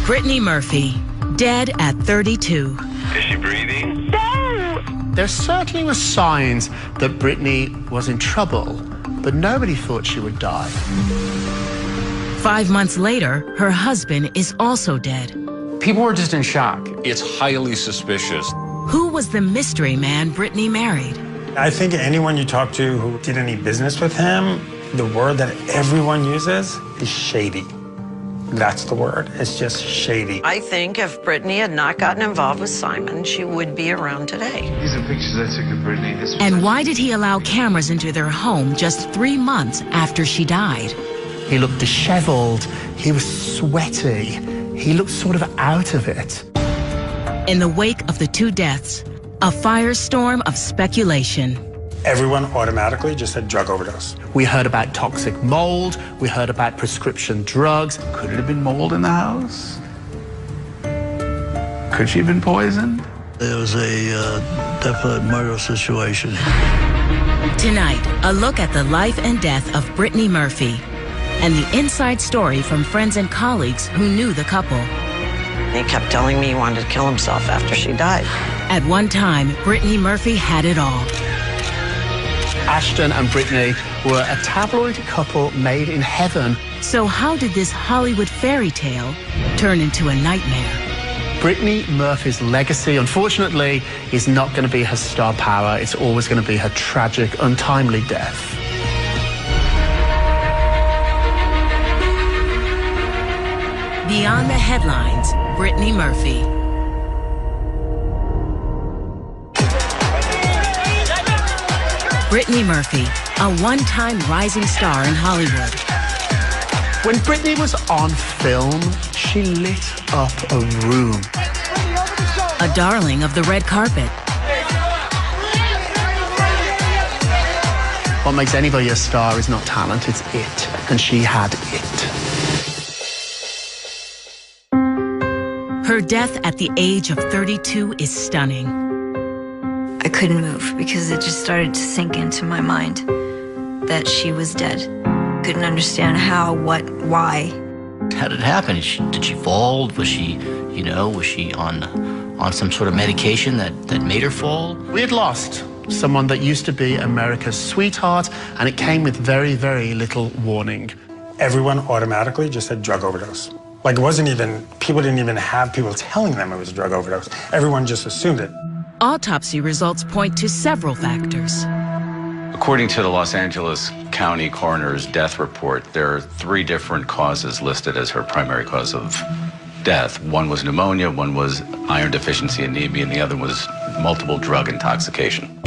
Britney Murphy, dead at 32. Is she breathing? No! There certainly were signs that Britney was in trouble, but nobody thought she would die. 5 months later, her husband is also dead. People were just in shock. It's highly suspicious. Who was the mystery man Britney married? I think anyone you talk to who did any business with him, the word that everyone uses is shady. That's the word. It's just shady. I think if Britney had not gotten involved with Simon, she would be around today. These are pictures I took of Britney. And why did he allow cameras into their home just 3 months after she died? He looked disheveled. He was sweaty. He looked sort of out of it. In the wake of the 2 deaths, a firestorm of speculation. Everyone automatically just said drug overdose. We heard about toxic mold. We heard about prescription drugs. Could it have been mold in the house? Could she have been poisoned? It was a definite murder situation. Tonight, a look at the life and death of Britney Murphy and the inside story from friends and colleagues who knew the couple. He kept telling me he wanted to kill himself after she died. At one time, Britney Murphy had it all. Ashton and Britney were a tabloid couple made in heaven. So how did this Hollywood fairy tale turn into a nightmare? Britney Murphy's legacy, unfortunately, is not going to be her star power. It's always going to be her tragic, untimely death. Beyond the headlines, Britney Murphy. Britney Murphy, a one-time rising star in Hollywood. When Britney was on film, she lit up a room. A darling of the red carpet. What makes anybody a star is not talent, it's it. And she had it. Her death at the age of 32 is stunning. I couldn't move because it just started to sink into my mind that she was dead. Couldn't understand how, what, why. How did it happen? Did she fall? Was she, was she on some sort of medication that made her fall? We had lost someone that used to be America's sweetheart, and it came with very, very little warning. Everyone automatically just said drug overdose. Like, it wasn't even, people didn't even have people telling them it was a drug overdose. Everyone just assumed it. Autopsy results point to several factors. According to the Los Angeles County Coroner's death report, there are 3 different causes listed as her primary cause of death. One was pneumonia, one was iron deficiency anemia, and the other was multiple drug intoxication.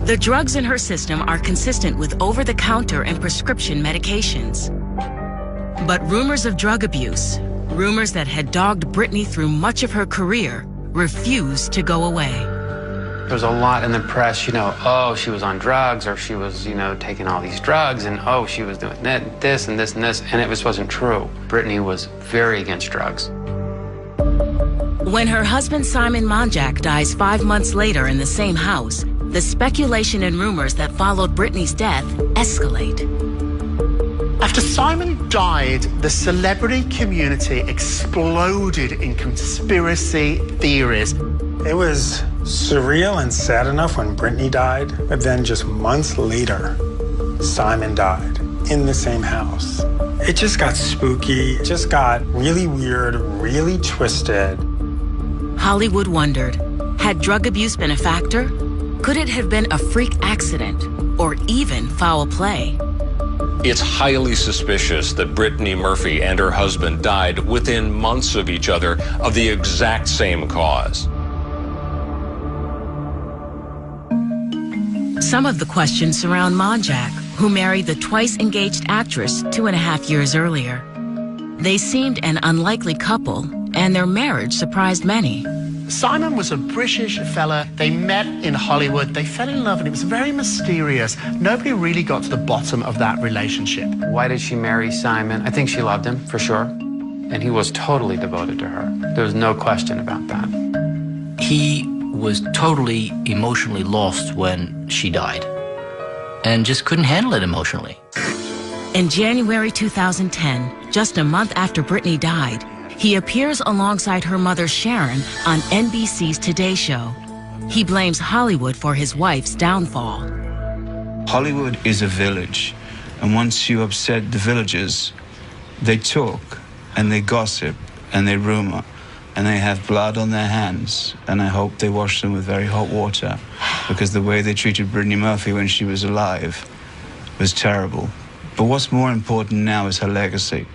The drugs in her system are consistent with over-the-counter and prescription medications. But rumors of drug abuse, rumors that had dogged Britney through much of her career, refused to go away. There was a lot in the press, oh, she was on drugs, or she was, taking all these drugs, and oh, she was doing this and this and this, and it just wasn't true. Britney was very against drugs. When her husband Simon Monjack dies 5 months later in the same house, the speculation and rumors that followed Britney's death escalate. After Simon died, the celebrity community exploded in conspiracy theories. It was surreal and sad enough when Britney died, but then just months later, Simon died in the same house. It just got spooky. It just got really weird, really twisted. Hollywood wondered, had drug abuse been a factor? Could it have been a freak accident or even foul play? It's highly suspicious that Britney Murphy and her husband died within months of each other of the exact same cause. Some of the questions surround Monjack, who married the twice-engaged actress 2.5 years earlier. They seemed an unlikely couple, and their marriage surprised many. Simon was a British fella. They met in Hollywood. They fell in love, and it was very mysterious. Nobody really got to the bottom of that relationship. Why did she marry Simon? I think she loved him, for sure. And he was totally devoted to her. There was no question about that. He was totally emotionally lost when she died and just couldn't handle it emotionally. In January 2010, just a month after Britney died, He appears alongside her mother Sharon on NBC's Today Show. He blames Hollywood for his wife's downfall. Hollywood is a village, and once you upset the villagers, they talk, and they gossip, and they rumor, and they have blood on their hands, and I hope they wash them with very hot water, because the way they treated Britney Murphy when she was alive was terrible. But what's more important now is her legacy,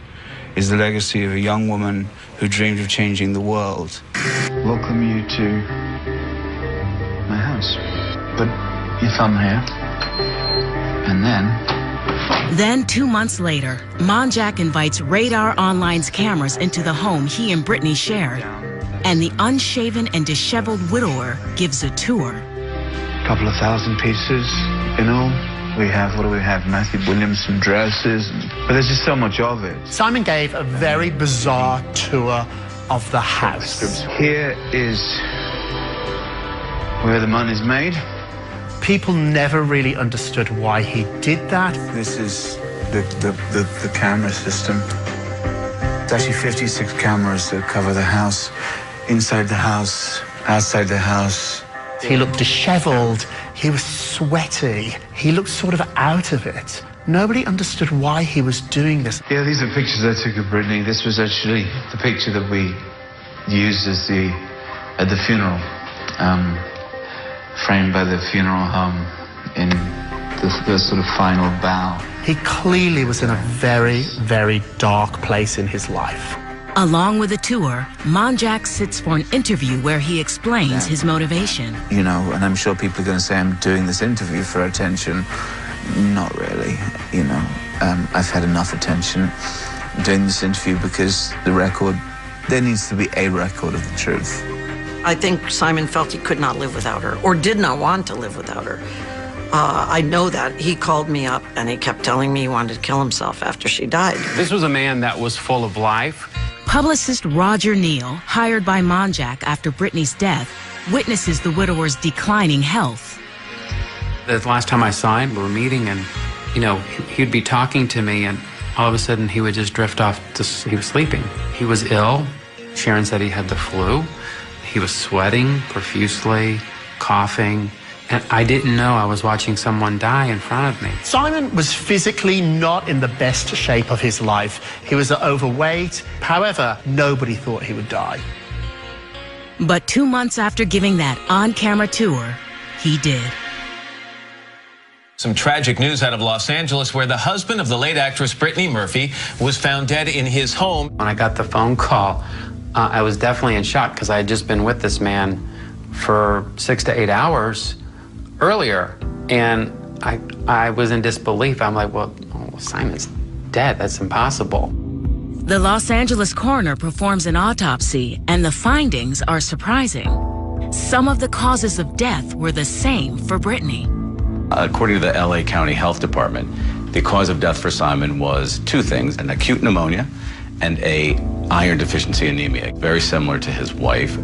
is the legacy of a young woman who dreamed of changing the world. Welcome you to my house. But your thumb here. And then 2 months later, Monjack invites Radar Online's cameras into the home he and Britney shared, and the unshaven and disheveled widower gives a tour. a couple of thousand pieces in all. We have, what do we have? Matthew Williams, some dresses, but there's just so much of it. Simon gave a very bizarre tour of the house. Here is where the money's made. People never really understood why he did that. This is the camera system. It's actually 56 cameras that cover the house, inside the house, outside the house. He looked disheveled, he was sweaty, he looked sort of out of it. Nobody understood why he was doing this. Yeah, these are pictures I took of Britney. This was actually the picture that we used as at the funeral, framed by the funeral home in the sort of final bow. He clearly was in a very, very dark place in his life. Along with the tour, Monjack sits for an interview where he explains his motivation. You know, and I'm sure people are going to say I'm doing this interview for attention. Not really, you know. I've had enough attention. I'm doing this interview because there needs to be a record of the truth. I think Simon felt he could not live without her, or did not want to live without her. I know that. He called me up and he kept telling me he wanted to kill himself after she died. This was a man that was full of life. Publicist Roger Neal, hired by Monjack after Britney's death, witnesses the widower's declining health. The last time I saw him, we were meeting, and, you know, he'd be talking to me, and all of a sudden he would just drift off. He was sleeping. He was ill. Sharon said he had the flu. He was sweating profusely, coughing. And I didn't know I was watching someone die in front of me. Simon was physically not in the best shape of his life. He was overweight. However, nobody thought he would die. But 2 months after giving that on-camera tour, he did. Some tragic news out of Los Angeles, where the husband of the late actress Britney Murphy was found dead in his home. When I got the phone call, I was definitely in shock because I had just been with this man for 6 to 8 hours earlier, and I was in disbelief. I'm like, well, Simon's dead. That's impossible. The Los Angeles coroner performs an autopsy, and the findings are surprising. Some of the causes of death were the same for Britney. According to the LA County Health Department, the cause of death for Simon was two things: an acute pneumonia and a iron deficiency anemia, very similar to his wife.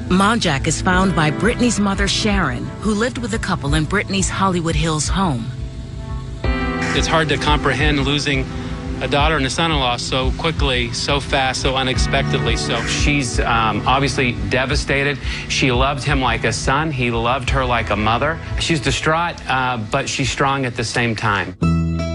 Monjack is found by Britney's mother, Sharon, who lived with the couple in Britney's Hollywood Hills home. It's hard to comprehend losing a daughter and a son-in-law so quickly, so fast, so unexpectedly. So she's obviously devastated. She loved him like a son. He loved her like a mother. She's distraught, but she's strong at the same time.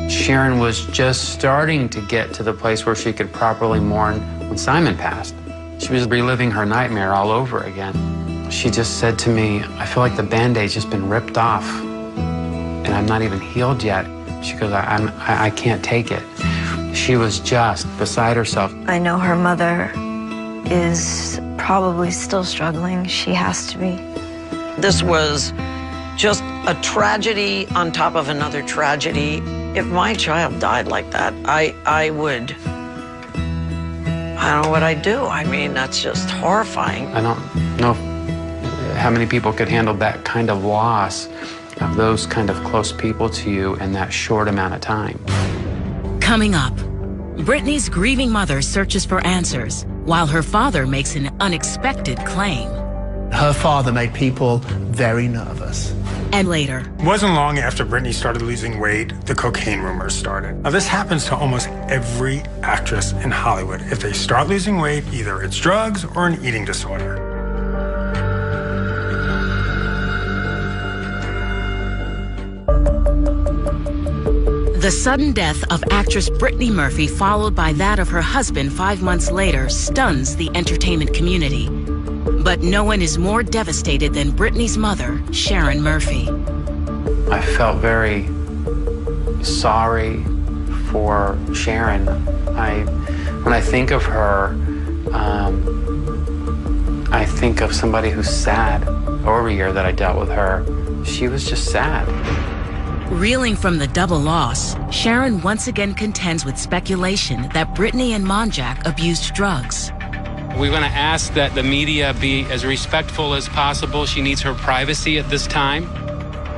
Sharon was just starting to get to the place where she could properly mourn when Simon passed. She was reliving her nightmare all over again. She just said to me, I feel like the Band-Aid's just been ripped off and I'm not even healed yet. She goes, I can't take it. She was just beside herself. I know her mother is probably still struggling. She has to be. This was just a tragedy on top of another tragedy. If my child died like that, I don't know what I'd do. I mean, that's just horrifying. I don't know how many people could handle that kind of loss of those kind of close people to you in that short amount of time. Coming up, Britney's grieving mother searches for answers, while her father makes an unexpected claim. Her father made people very nervous. And later. It wasn't long after Britney started losing weight, the cocaine rumors started. Now, this happens to almost every actress in Hollywood. If they start losing weight, either it's drugs or an eating disorder. The sudden death of actress Britney Murphy, followed by that of her husband 5 months later, stuns the entertainment community. But no one is more devastated than Britney's mother, Sharon Murphy. I felt very sorry for Sharon. When I think of her, I think of somebody who's sad. Over a year that I dealt with her, she was just sad. Reeling from the double loss, Sharon once again contends with speculation that Britney and Monjack abused drugs. We want to ask that the media be as respectful as possible. She needs her privacy at this time.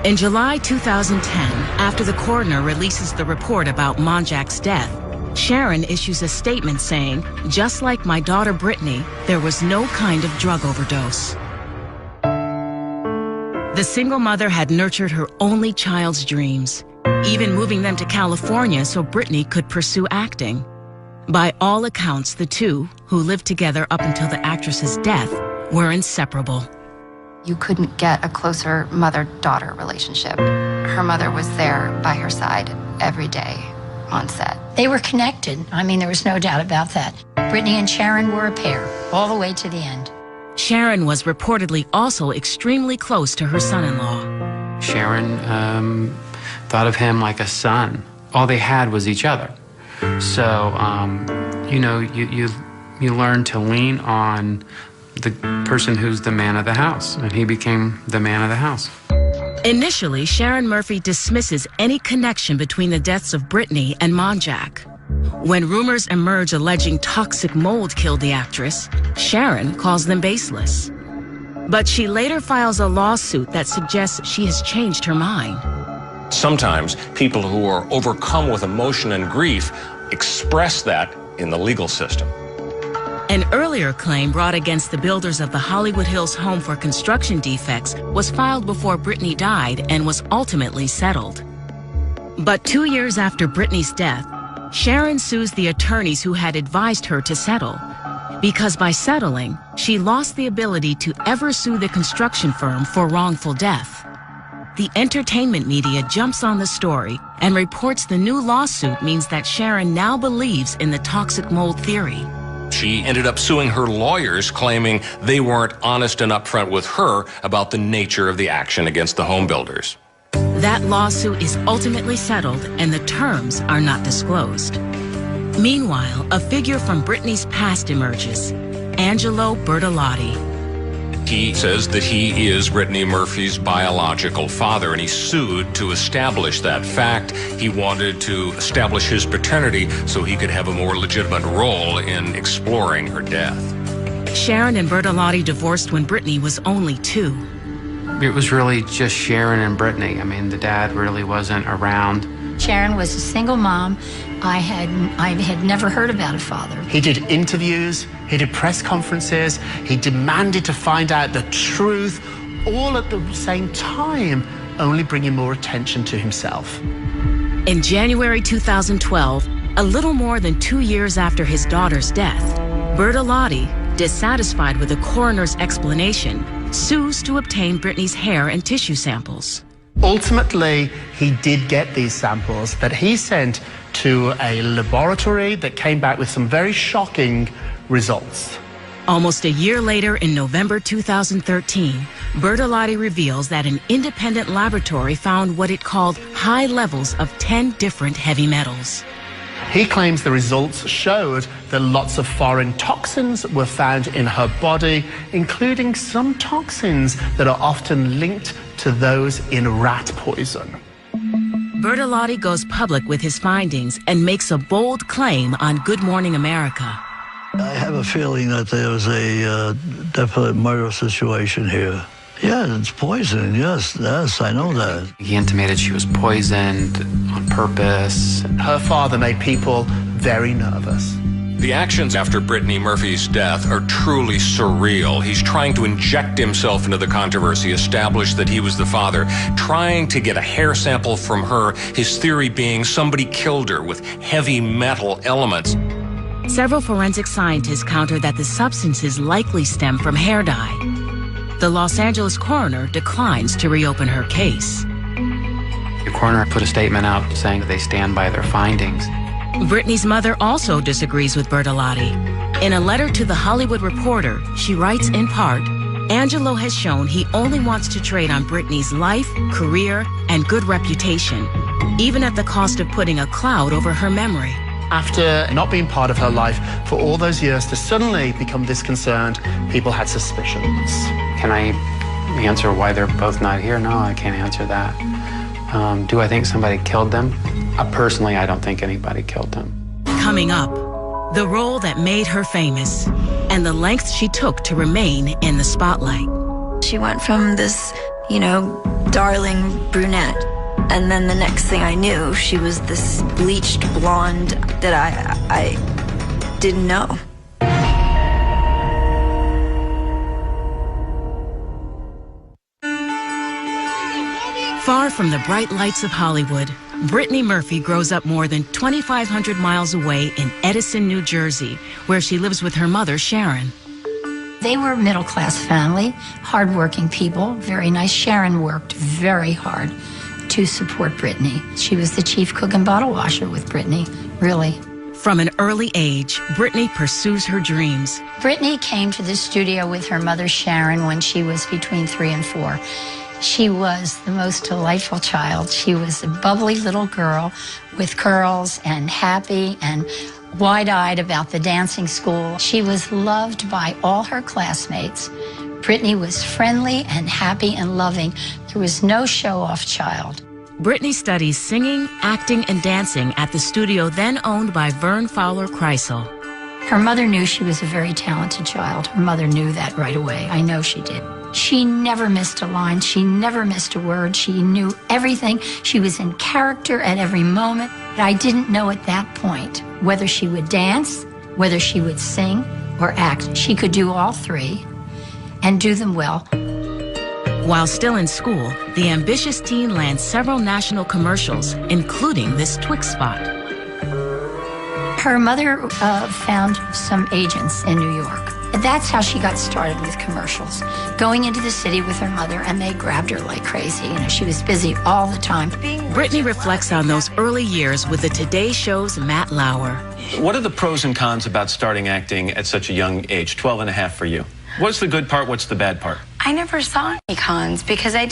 In July 2010, after the coroner releases the report about Monjack's death, Sharon issues a statement saying, "Just like my daughter Britney, there was no kind of drug overdose." The single mother had nurtured her only child's dreams, even moving them to California so Britney could pursue acting. By all accounts, the two, who lived together up until the actress's death, were inseparable. You couldn't get a closer mother-daughter relationship. Her mother was there by her side every day on set. They were connected. I mean, there was no doubt about that. Britney and Sharon were a pair, all the way to the end. Sharon was reportedly also extremely close to her son-in-law. Sharon thought of him like a son. All they had was each other. So, you know, you learn to lean on the person who's the man of the house, and he became the man of the house. Initially, Sharon Murphy dismisses any connection between the deaths of Britney and Monjack. When rumors emerge alleging toxic mold killed the actress, Sharon calls them baseless. But she later files a lawsuit that suggests she has changed her mind. Sometimes people who are overcome with emotion and grief express that in the legal system. An earlier claim brought against the builders of the Hollywood Hills home for construction defects was filed before Britney died and was ultimately settled. But 2 years after Britney's death, Sharon sues the attorneys who had advised her to settle, because by settling, she lost the ability to ever sue the construction firm for wrongful death. The entertainment media jumps on the story and reports the new lawsuit means that Sharon now believes in the toxic mold theory. She ended up suing her lawyers, claiming they weren't honest and upfront with her about the nature of the action against the home builders. That lawsuit is ultimately settled and the terms are not disclosed. Meanwhile, a figure from Britney's past emerges, Angelo Bertolotti. He says that he is Britney Murphy's biological father, and he sued to establish that fact. He wanted to establish his paternity so he could have a more legitimate role in exploring her death. Sharon and Bertolotti divorced when Britney was only 2. It was really just Sharon and Britney. I mean, the dad really wasn't around. Sharon was a single mom. I had never heard about a father. He did interviews, he did press conferences, he demanded to find out the truth, all at the same time, only bringing more attention to himself. In January 2012, a little more than 2 years after his daughter's death, Bertolotti, dissatisfied with the coroner's explanation, sues to obtain Britney's hair and tissue samples. Ultimately, he did get these samples that he sent to a laboratory that came back with some very shocking results. Almost a year later, in November 2013, Bertolotti reveals that an independent laboratory found what it called high levels of 10 different heavy metals. He claims the results showed that lots of foreign toxins were found in her body, including some toxins that are often linked to those in rat poison. Bertolotti goes public with his findings and makes a bold claim on Good Morning America. I have a feeling that there was a definite murder situation here. Yeah, it's poison, yes, I know that. He intimated she was poisoned on purpose. Her father made people very nervous. The actions after Britney Murphy's death are truly surreal. He's trying to inject himself into the controversy, establish that he was the father, trying to get a hair sample from her, his theory being somebody killed her with heavy metal elements. Several forensic scientists counter that the substances likely stem from hair dye. The Los Angeles coroner declines to reopen her case. The coroner put a statement out saying that they stand by their findings. Britney's mother also disagrees with Bertolotti. In a letter to The Hollywood Reporter, she writes in part, Angelo has shown he only wants to trade on Britney's life, career, and good reputation, even at the cost of putting a cloud over her memory. After not being part of her life for all those years, to suddenly become this concerned, people had suspicions. Can I answer why they're both not here? No, I can't answer that. Do I think somebody killed them? Personally, I don't think anybody killed them. Coming up, the role that made her famous and the lengths she took to remain in the spotlight. She went from this, darling brunette, and then the next thing I knew, she was this bleached blonde that I didn't know. Far from the bright lights of Hollywood, Britney Murphy grows up more than 2,500 miles away in Edison, New Jersey, where she lives with her mother, Sharon. They were a middle-class family, hardworking people, very nice. Sharon worked very hard to support Britney. She was the chief cook and bottle washer with Britney, really. From an early age, Britney pursues her dreams. Britney came to the studio with her mother, Sharon, when she was between 3 and 4. She was the most delightful child. She was a bubbly little girl with curls and happy and wide-eyed about the dancing school. She was loved by all her classmates. Britney was friendly and happy and loving. There was no show-off child. Britney studies singing, acting, and dancing at the studio then owned by Vern Fowler Kreisel. Her mother knew she was a very talented child. Her mother knew that right away. I know she did. She never missed a line. She never missed a word. She knew everything. She was in character at every moment. But I didn't know at that point whether she would dance, whether she would sing or act. She could do all three and do them well. While still in school, the ambitious teen lands several national commercials, including this Twix spot. Her mother found some agents in New York. That's how she got started with commercials. Going into the city with her mother, and they grabbed her like crazy. She was busy all the time. Britney reflects on those early years with the Today Show's Matt Lauer. What are the pros and cons about starting acting at such a young age, 12 and a half for you? What's the good part? What's the bad part? I never saw any cons because I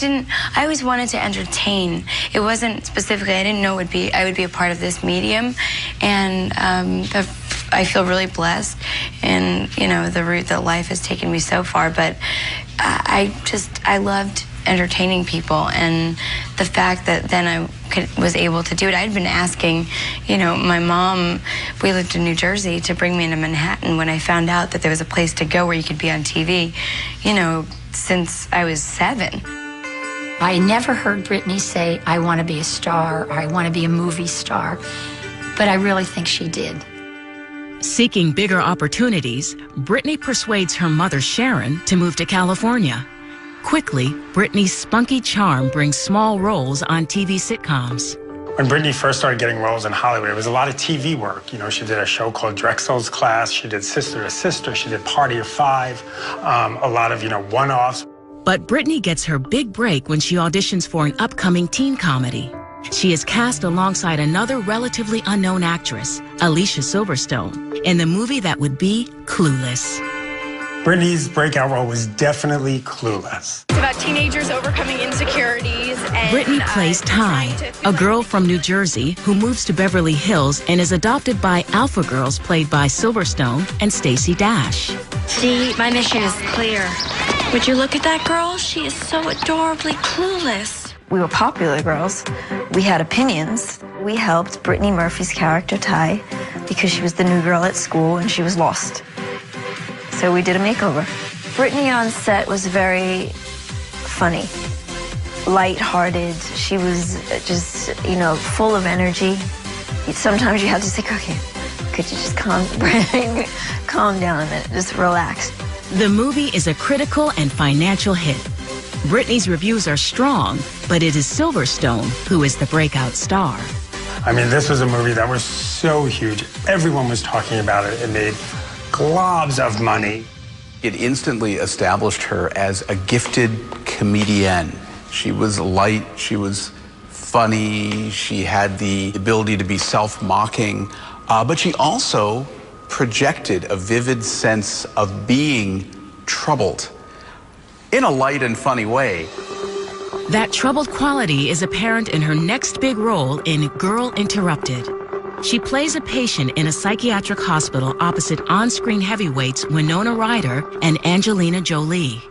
always wanted to entertain. It wasn't specifically, I didn't know I would be a part of this medium. And I feel really blessed in, the route that life has taken me so far. But I loved entertaining people, and the fact that then I was able to do it. I'd been asking, my mom, we lived in New Jersey, to bring me into Manhattan when I found out that there was a place to go where you could be on TV, since I was 7. I never heard Britney say, I want to be a star, or I want to be a movie star, but I really think she did. Seeking bigger opportunities, Britney persuades her mother, Sharon, to move to California. Quickly, Britney's spunky charm brings small roles on TV sitcoms. When Britney first started getting roles in Hollywood, it was a lot of TV work. She did a show called Drexel's Class. She did Sister to Sister. She did Party of Five. A lot of, one-offs. But Britney gets her big break when she auditions for an upcoming teen comedy. She is cast alongside another relatively unknown actress, Alicia Silverstone, in the movie that would be Clueless. Britney's breakout role was definitely Clueless. It's about teenagers overcoming insecurities. And, Britney plays Ty, a girl from New Jersey who moves to Beverly Hills and is adopted by alpha girls played by Silverstone and Stacey Dash. See, my mission is clear. Would you look at that girl? She is so adorably clueless. We were popular girls. We had opinions. We helped Britney Murphy's character, Ty, because she was the new girl at school and she was lost. So we did a makeover. Britney on set was very funny, lighthearted. She was just, full of energy. Sometimes you had to say, okay, could you just calm down a minute, just relax. The movie is a critical and financial hit. Britney's reviews are strong, but it is Silverstone who is the breakout star. I mean, this was a movie that was so huge. Everyone was talking about it. It made globs of money. It instantly established her as a gifted comedienne. She was light, she was funny, she had the ability to be self-mocking, but she also projected a vivid sense of being troubled in a light and funny way. That troubled quality is apparent in her next big role in Girl Interrupted. She plays a patient in a psychiatric hospital opposite on-screen heavyweights Winona Ryder and Angelina Jolie.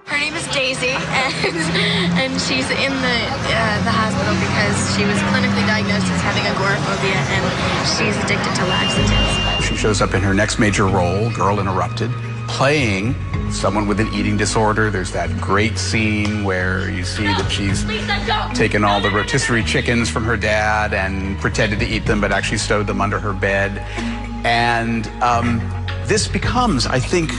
Her name is Daisy, and she's in the hospital because she was clinically diagnosed as having agoraphobia, and she's addicted to laxatives. She shows up in her next major role, Girl Interrupted, playing someone with an eating disorder. There's that great scene where you see that she's taken all the rotisserie chickens from her dad and pretended to eat them, but actually stowed them under her bed. And this becomes, I think,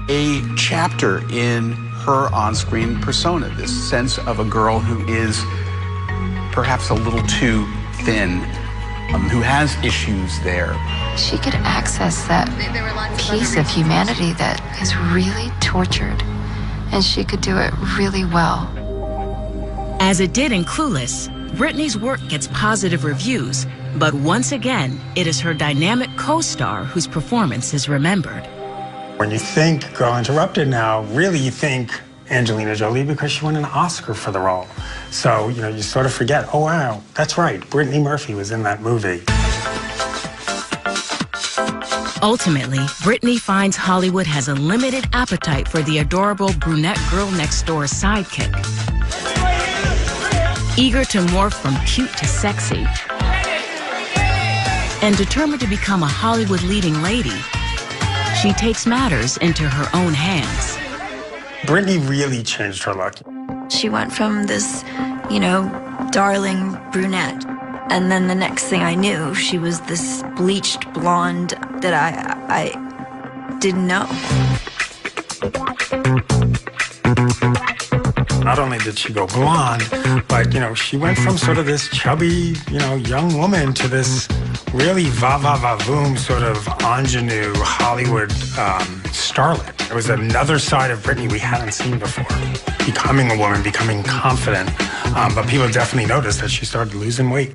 a chapter in her on-screen persona, this sense of a girl who is perhaps a little too thin, who has issues there. She could access that piece of humanity that is really tortured, and she could do it really well. As it did in Clueless, Britney's work gets positive reviews, but once again, it is her dynamic co-star whose performance is remembered. When you think Girl Interrupted now, really you think Angelina Jolie because she won an Oscar for the role. So, you know, you sort of forget, oh wow, that's right, Britney Murphy was in that movie. Ultimately, Britney finds Hollywood has a limited appetite for the adorable brunette girl next door sidekick. Eager to morph from cute to sexy, and determined to become a Hollywood leading lady, she takes matters into her own hands. Britney really changed her look. She went from this, you know, darling brunette, and then the next thing I knew, she was this bleached blonde that I didn't know. Not only did she go blonde, but, you know, she went from sort of this chubby, you know, young woman to this really va-va-va-voom sort of ingenue Hollywood starlet. It was another side of Britney we hadn't seen before. Becoming a woman, becoming confident, but people definitely noticed that she started losing weight.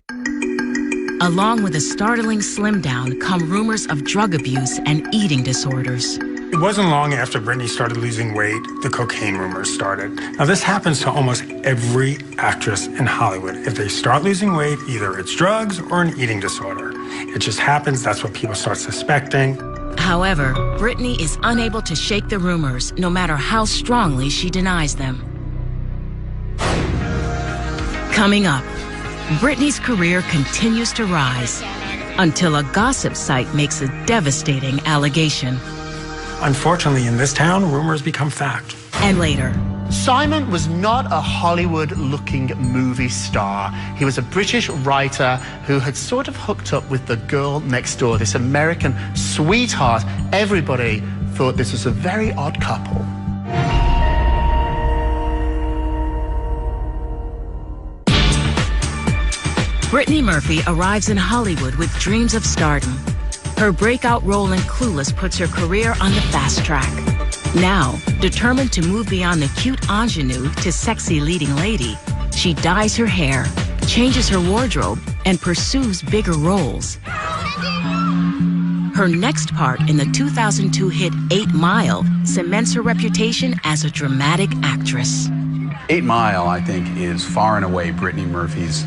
Along with a startling slim down come rumors of drug abuse and eating disorders. It wasn't long after Britney started losing weight, the cocaine rumors started. Now, this happens to almost every actress in Hollywood. If they start losing weight, either it's drugs or an eating disorder. It just happens, that's what people start suspecting. However, Britney is unable to shake the rumors, no matter how strongly she denies them. Coming up, Britney's career continues to rise until a gossip site makes a devastating allegation. Unfortunately, in this town, rumors become fact. And later, Simon was not a Hollywood-looking movie star. He was a British writer who had sort of hooked up with the girl next door, this American sweetheart. Everybody thought this was a very odd couple. Britney Murphy arrives in Hollywood with dreams of stardom. Her breakout role in Clueless puts her career on the fast track. Now, determined to move beyond the cute ingenue to sexy leading lady, she dyes her hair, changes her wardrobe, and pursues bigger roles. Her next part in the 2002 hit 8 Mile cements her reputation as a dramatic actress. 8 Mile, I think, is far and away Britney Murphy's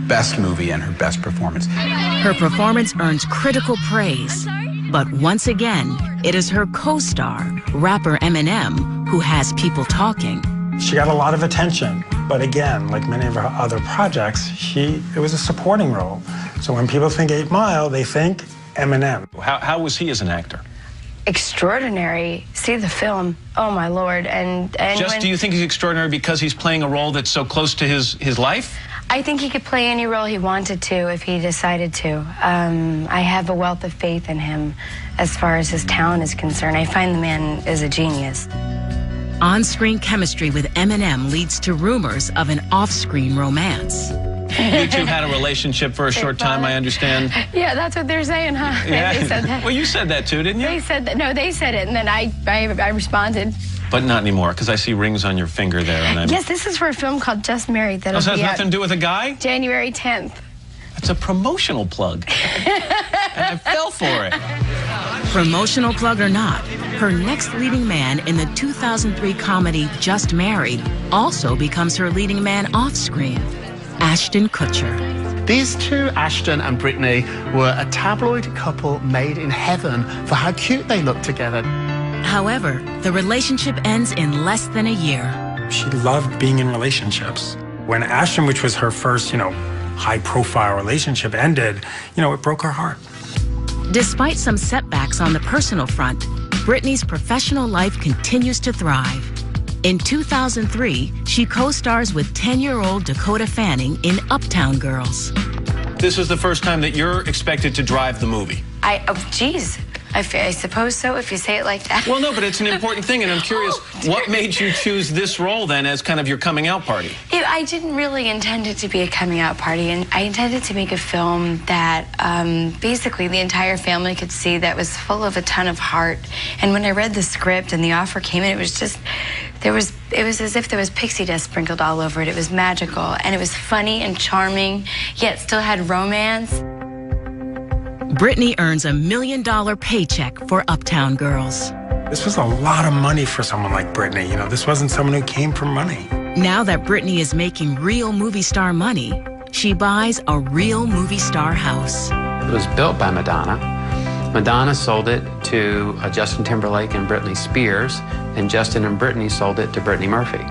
best movie and her best performance. Her performance earns critical praise, but once again, it is her co-star, rapper Eminem, who has people talking. She got a lot of attention, but again, like many of her other projects, it was a supporting role. So when people think 8 Mile, they think Eminem. How was he as an actor? Extraordinary. See the film. Oh my Lord. And do you think he's extraordinary because he's playing a role that's so close to his life? I think he could play any role he wanted to if he decided to. I have a wealth of faith in him as far as his talent is concerned. I find the man is a genius. On-screen chemistry with Eminem leads to rumors of an off-screen romance. You two had a relationship for a short time, I understand. Yeah, that's what they're saying, huh? Yeah. They said that. Well, you said that too, didn't you? They said that. No, they said it, and then I responded. But not anymore, because I see rings on your finger there. And Yes, this is for a film called Just Married. So it has nothing to do with a guy? January 10th. It's a promotional plug. And I fell for it. Promotional plug or not, her next leading man in the 2003 comedy Just Married also becomes her leading man off-screen, Ashton Kutcher. These two, Ashton and Britney, were a tabloid couple made in heaven for how cute they looked together. However, the relationship ends in less than a year. She loved being in relationships. When Ashton, which was her first, high-profile relationship, ended, it broke her heart. Despite some setbacks on the personal front, Britney's professional life continues to thrive. In 2003, she co-stars with 10-year-old Dakota Fanning in Uptown Girls. This is the first time that you're expected to drive the movie. Geez. I suppose so, if you say it like that. Well, no, but it's an important thing, and I'm curious, what made you choose this role, then, as kind of your coming out party? I didn't really intend it to be a coming out party, and I intended to make a film that basically the entire family could see, that was full of a ton of heart. And when I read the script and the offer came in, it was just, it was as if there was pixie dust sprinkled all over it. It was magical, and it was funny and charming, yet still had romance. Britney earns $1 million paycheck for Uptown Girls. This was a lot of money for someone like Britney. This wasn't someone who came from money. Now that Britney is making real movie star money, she buys a real movie star house. It was built by Madonna. Madonna sold it to Justin Timberlake and Britney Spears, and Justin and Britney sold it to Britney Murphy.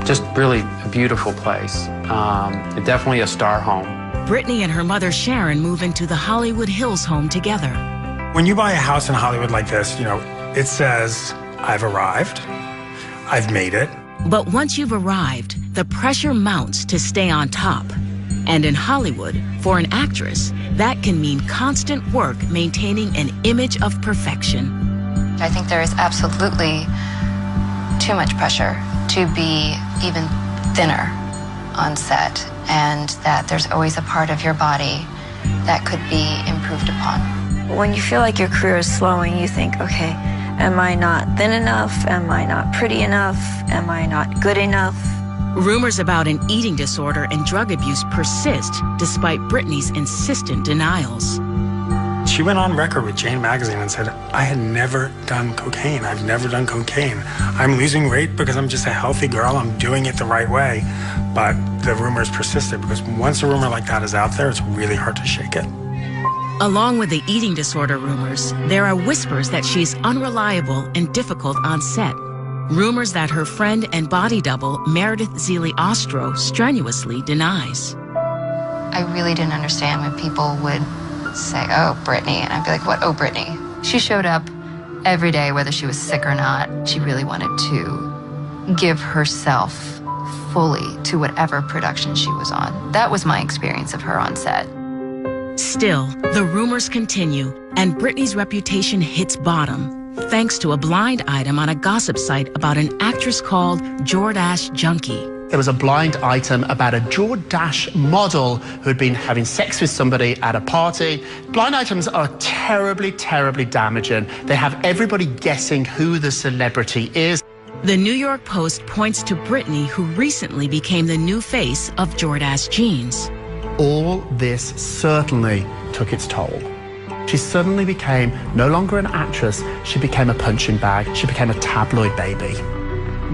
Just really a beautiful place. Definitely a star home. Britney and her mother Sharon move into the Hollywood Hills home together. When you buy a house in Hollywood like this, it says, I've arrived, I've made it. But once you've arrived, the pressure mounts to stay on top. And in Hollywood, for an actress, that can mean constant work maintaining an image of perfection. I think there is absolutely too much pressure to be even thinner on set, and that there's always a part of your body that could be improved upon. When you feel like your career is slowing, you think, okay, am I not thin enough? Am I not pretty enough? Am I not good enough? Rumors about an eating disorder and drug abuse persist despite Britney's insistent denials. She went on record with Jane Magazine and said, I had never done cocaine. I've never done cocaine. I'm losing weight because I'm just a healthy girl. I'm doing it the right way. But the rumors persisted, because once a rumor like that is out there, it's really hard to shake it. Along with the eating disorder rumors, there are whispers that she's unreliable and difficult on set. Rumors that her friend and body double, Meredith Zeeley Ostro, strenuously denies. I really didn't understand when people would say, oh, Britney, and I'd be like, what, oh, Britney? She showed up every day, whether she was sick or not. She really wanted to give herself fully to whatever production she was on. That was my experience of her on set. Still, the rumors continue, and Britney's reputation hits bottom, thanks to a blind item on a gossip site about an actress called Jordache Junkie. There was a blind item about a Jordache model who had been having sex with somebody at a party. Blind items are terribly, terribly damaging. They have everybody guessing who the celebrity is. The New York Post points to Britney, who recently became the new face of Jordache jeans. All this certainly took its toll. She suddenly became no longer an actress. She became a punching bag. She became a tabloid baby.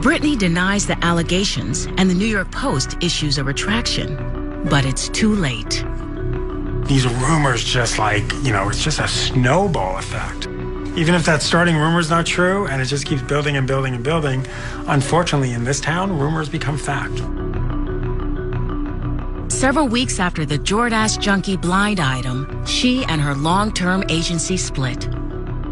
Britney denies the allegations, and the New York Post issues a retraction. But it's too late. These rumors just it's just a snowball effect. Even if that starting rumor is not true, and it just keeps building and building and building, unfortunately in this town, rumors become fact. Several weeks after the Jordache Junkie blind item, she and her long-term agency split.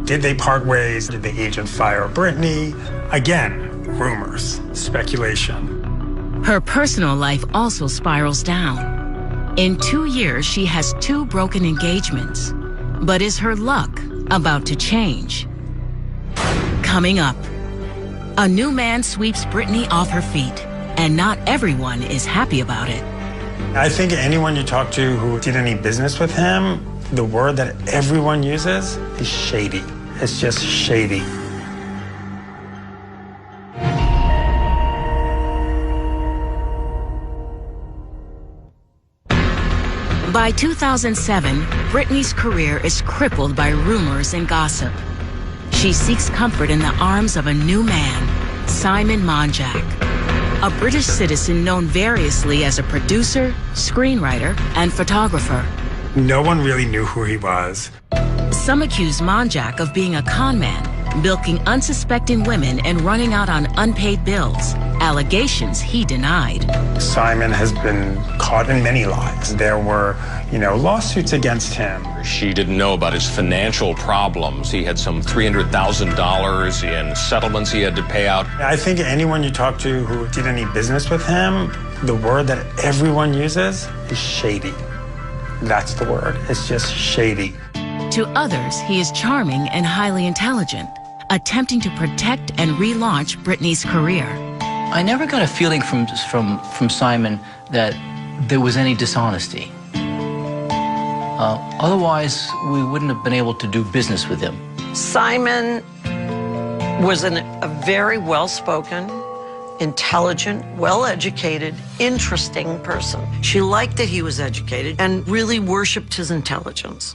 Did they part ways? Did the agent fire Britney? Again, rumors, speculation. Her personal life also spirals down. In 2 years, she has 2 broken engagements. But is her luck about to change? Coming up, a new man sweeps Britney off her feet, and not everyone is happy about it. I think anyone you talk to who did any business with him, the word that everyone uses is shady. It's just shady. By 2007, Britney's career is crippled by rumors and gossip. She seeks comfort in the arms of a new man, Simon Monjack, a British citizen known variously as a producer, screenwriter, and photographer. No one really knew who he was. Some accuse Monjack of being a con man, bilking unsuspecting women and running out on unpaid bills, allegations he denied. Simon has been caught in many lies. There were, lawsuits against him. She didn't know about his financial problems. He had some $300,000 in settlements he had to pay out. I think anyone you talk to who did any business with him, the word that everyone uses is shady. That's the word. It's just shady. To others, he is charming and highly intelligent, attempting to protect and relaunch Britney's career. I never got a feeling from Simon that there was any dishonesty. Otherwise, we wouldn't have been able to do business with him. Simon was a very well-spoken, intelligent, well-educated, interesting person. She liked that he was educated and really worshipped his intelligence.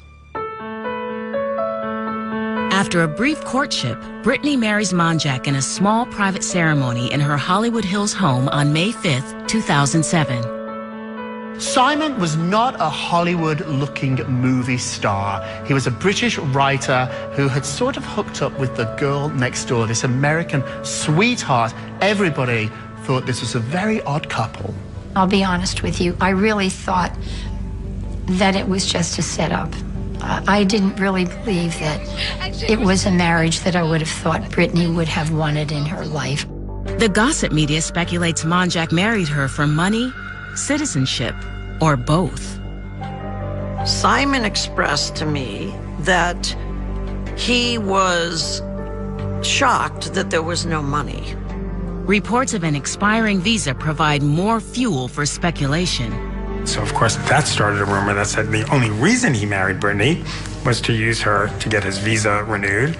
After a brief courtship, Britney marries Monjack in a small private ceremony in her Hollywood Hills home on May 5th, 2007. Simon was not a Hollywood-looking movie star. He was a British writer who had sort of hooked up with the girl next door, this American sweetheart. Everybody thought this was a very odd couple. I'll be honest with you, I really thought that it was just a setup. I didn't really believe that it was a marriage that I would have thought Britney would have wanted in her life. The gossip media speculates Monjack married her for money, citizenship, or both. Simon expressed to me that he was shocked that there was no money. Reports of an expiring visa provide more fuel for speculation. So, of course, that started a rumor that said the only reason he married Britney was to use her to get his visa renewed.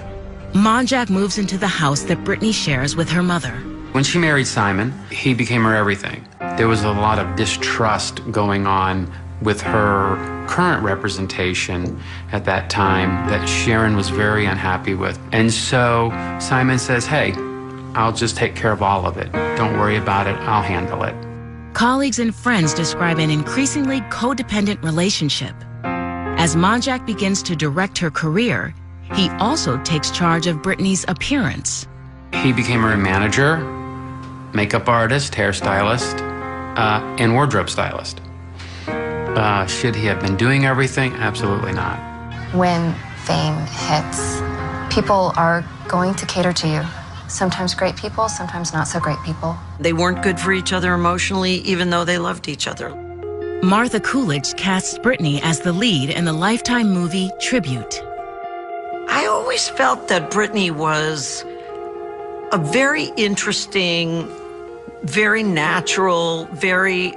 Monjack moves into the house that Britney shares with her mother. When she married Simon, he became her everything. There was a lot of distrust going on with her current representation at that time that Sharon was very unhappy with. And so Simon says, hey, I'll just take care of all of it. Don't worry about it. I'll handle it. Colleagues and friends describe an increasingly codependent relationship. As Monjack begins to direct her career, he also takes charge of Britney's appearance. He became her manager, makeup artist, hairstylist, and wardrobe stylist. Should he have been doing everything? Absolutely not. When fame hits, people are going to cater to you. Sometimes great people, sometimes not so great people. They weren't good for each other emotionally, even though they loved each other. Martha Coolidge casts Britney as the lead in the Lifetime movie Tribute. I always felt that Britney was a very interesting, very natural, very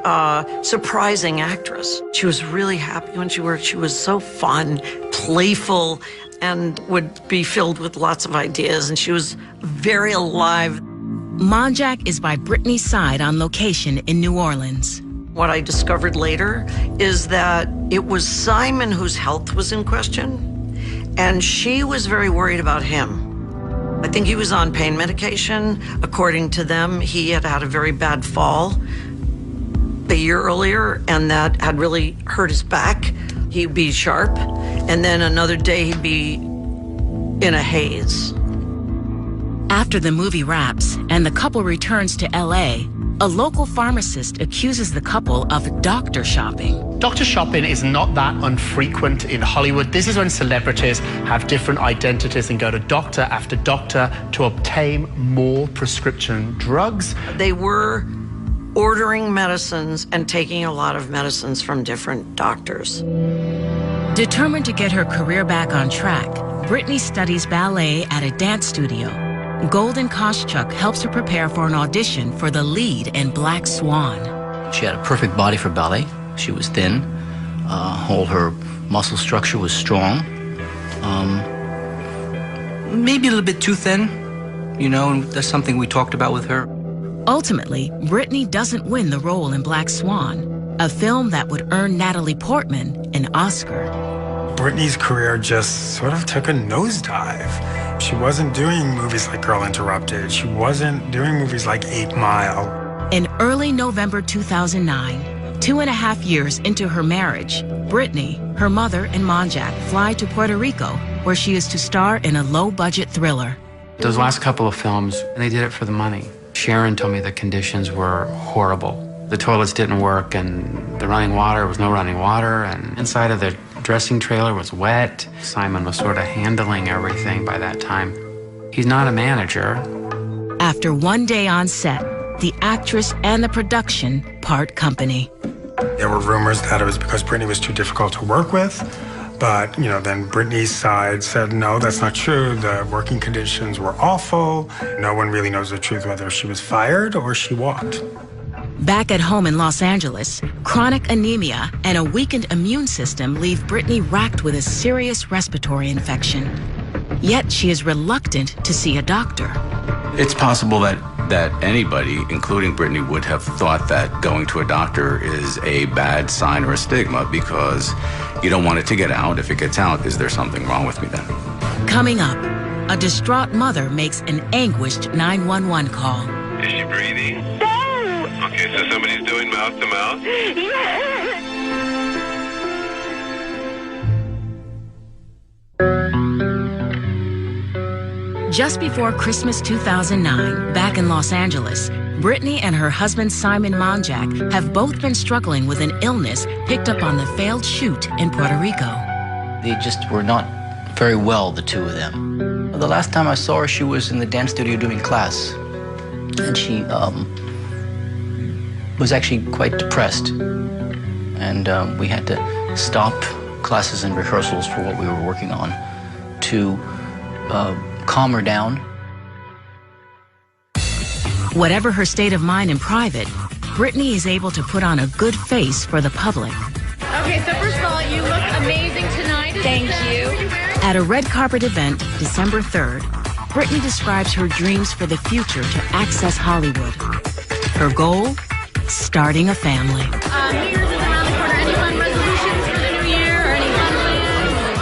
surprising actress. She was really happy when she worked. She was so fun, playful, and would be filled with lots of ideas, and she was very alive. Monjack is by Britney's side on location in New Orleans. What I discovered later is that it was Simon whose health was in question, and she was very worried about him. I think he was on pain medication. According to them, he had had a very bad fall a year earlier, and that had really hurt his back. He'd be sharp, and then another day he'd be in a haze. After the movie wraps and the couple returns to LA, a local pharmacist accuses the couple of doctor shopping. Doctor shopping is not that infrequent in Hollywood. This is when celebrities have different identities and go to doctor after doctor to obtain more prescription drugs. They were ordering medicines and taking a lot of medicines from different doctors. Determined to get her career back on track, Britney studies ballet at a dance studio. Golden Koschuk helps her prepare for an audition for the lead in Black Swan. She had a perfect body for ballet. She was thin. All her muscle structure was strong. Maybe a little bit too thin, you know, and that's something we talked about with her. Ultimately, Britney doesn't win the role in Black Swan, a film that would earn Natalie Portman an Oscar. Britney's career just sort of took a nosedive. She wasn't doing movies like Girl Interrupted. She wasn't doing movies like 8 Mile. In early November 2009, 2.5 years into her marriage, Britney, her mother, and Monjack fly to Puerto Rico, where she is to star in a low-budget thriller. Those last couple of films, they did it for the money. Sharon told me the conditions were horrible. The toilets didn't work, and the running water was no running water, and inside of the dressing trailer was wet. Simon was sort of handling everything by that time. He's not a manager. After one day on set, the actress and the production part company. There were rumors that it was because Britney was too difficult to work with, but, you know, then Britney's side said, no, that's not true. The working conditions were awful. No one really knows the truth, whether she was fired or she walked. Back at home in Los Angeles, chronic anemia and a weakened immune system leave Britney racked with a serious respiratory infection. Yet she is reluctant to see a doctor. It's possible that anybody, including Britney, would have thought that going to a doctor is a bad sign or a stigma because you don't want it to get out. If it gets out, is there something wrong with me then? Coming up, a distraught mother makes an anguished 911 call. Is she breathing? No! Okay, so somebody's doing mouth to mouth? Yes! Just before Christmas 2009, back in Los Angeles, Britney and her husband Simon Monjack have both been struggling with an illness picked up on the failed shoot in Puerto Rico. They just were not very well, the two of them. The last time I saw her, she was in the dance studio doing class. And she was actually quite depressed. And we had to stop classes and rehearsals for what we were working on to calm her down. Whatever her state of mind in private, Britney is able to put on a good face for the public. Okay, so first of all, you look amazing tonight. Thank you. At a red carpet event, December 3rd, Britney describes her dreams for the future to access Hollywood. Her goal? Starting a family. New Year's is around the corner. Any fun resolutions for the new year or any fun plans?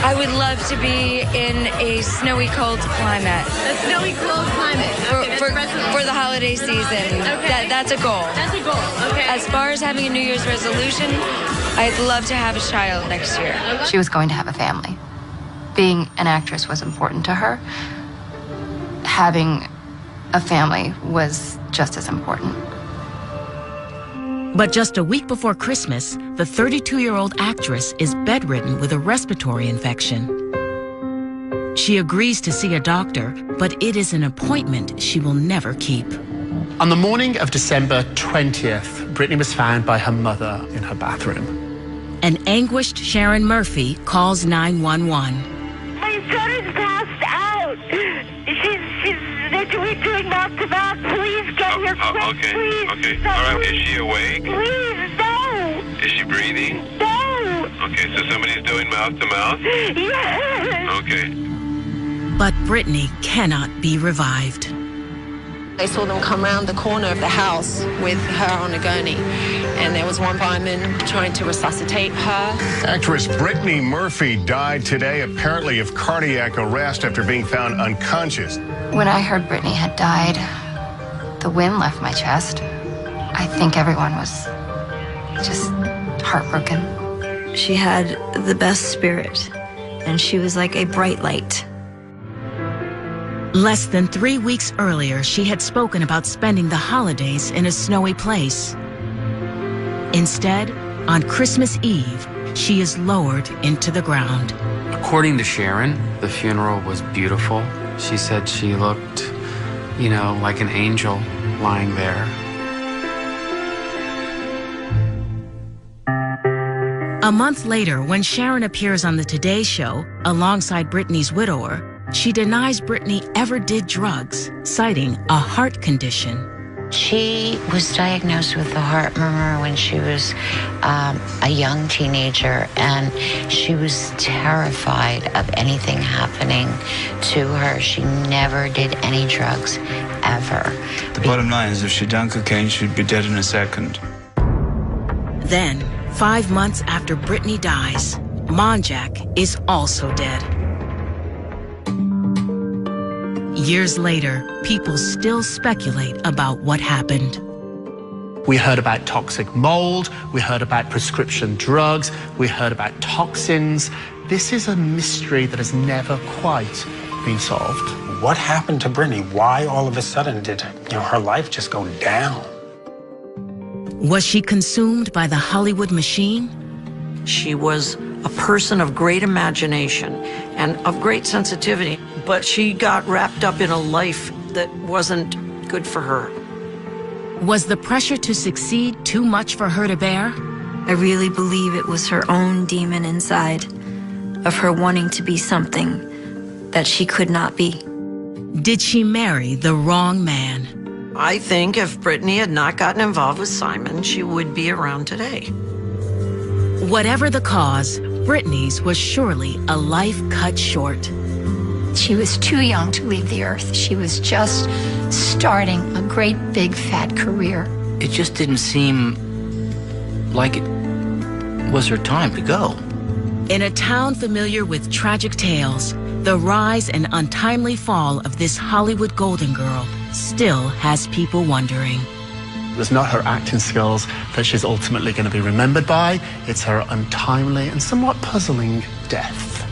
I would love to be in a snowy, cold climate. A snowy, cold climate. Okay, For the holiday season. Okay. That's a goal. That's a goal, okay. As far as having a New Year's resolution, I'd love to have a child next year. She was going to have a family. Being an actress was important to her. Having a family was just as important. But just a week before Christmas, the 32-year-old actress is bedridden with a respiratory infection. She agrees to see a doctor, but it is an appointment she will never keep. On the morning of December 20th, Britney was found by her mother in her bathroom. An anguished Sharon Murphy calls 911. My son is passed out. We're doing mouth to mouth. Please get here quick, okay, please. okay. No, All right, is she awake? Please, no. Is she breathing? No. Okay, so somebody's doing mouth to mouth? Yes. Okay. But Britney cannot be revived. They saw them come round the corner of the house with her on a gurney, and there was one fireman trying to resuscitate her. Actress Britney Murphy died today, apparently of cardiac arrest after being found unconscious. When I heard Britney had died, the wind left my chest. I think everyone was just heartbroken. She had the best spirit, and she was like a bright light. Less than 3 weeks earlier, she had spoken about spending the holidays in a snowy place. Instead, on Christmas Eve, she is lowered into the ground. According to Sharon, the funeral was beautiful. She said she looked, you know, like an angel lying there. A month later, when Sharon appears on the Today Show alongside Britney's widower, she denies Britney ever did drugs, citing a heart condition. She was diagnosed with a heart murmur when she was a young teenager, and she was terrified of anything happening to her. She never did any drugs, ever. The bottom line is if she'd done cocaine, she'd be dead in a second. Then, 5 months after Britney dies, Monjack is also dead. Years later, people still speculate about what happened. We heard about toxic mold, we heard about prescription drugs, we heard about toxins. This is a mystery that has never quite been solved. What happened to Britney? Why all of a sudden did her life just go down? Was she consumed by the Hollywood machine? She was a person of great imagination and of great sensitivity, but she got wrapped up in a life that wasn't good for her. Was the pressure to succeed too much for her to bear? I really believe it was her own demon inside, of her wanting to be something that she could not be. Did she marry the wrong man? I think if Britney had not gotten involved with Simon, she would be around today. Whatever the cause, Britney's was surely a life cut short. She was too young to leave the earth. She was just starting a great big fat career. It just didn't seem like it was her time to go. In a town familiar with tragic tales, the rise and untimely fall of this Hollywood golden girl still has people wondering. It's not her acting skills that she's ultimately going to be remembered by. It's her untimely and somewhat puzzling death.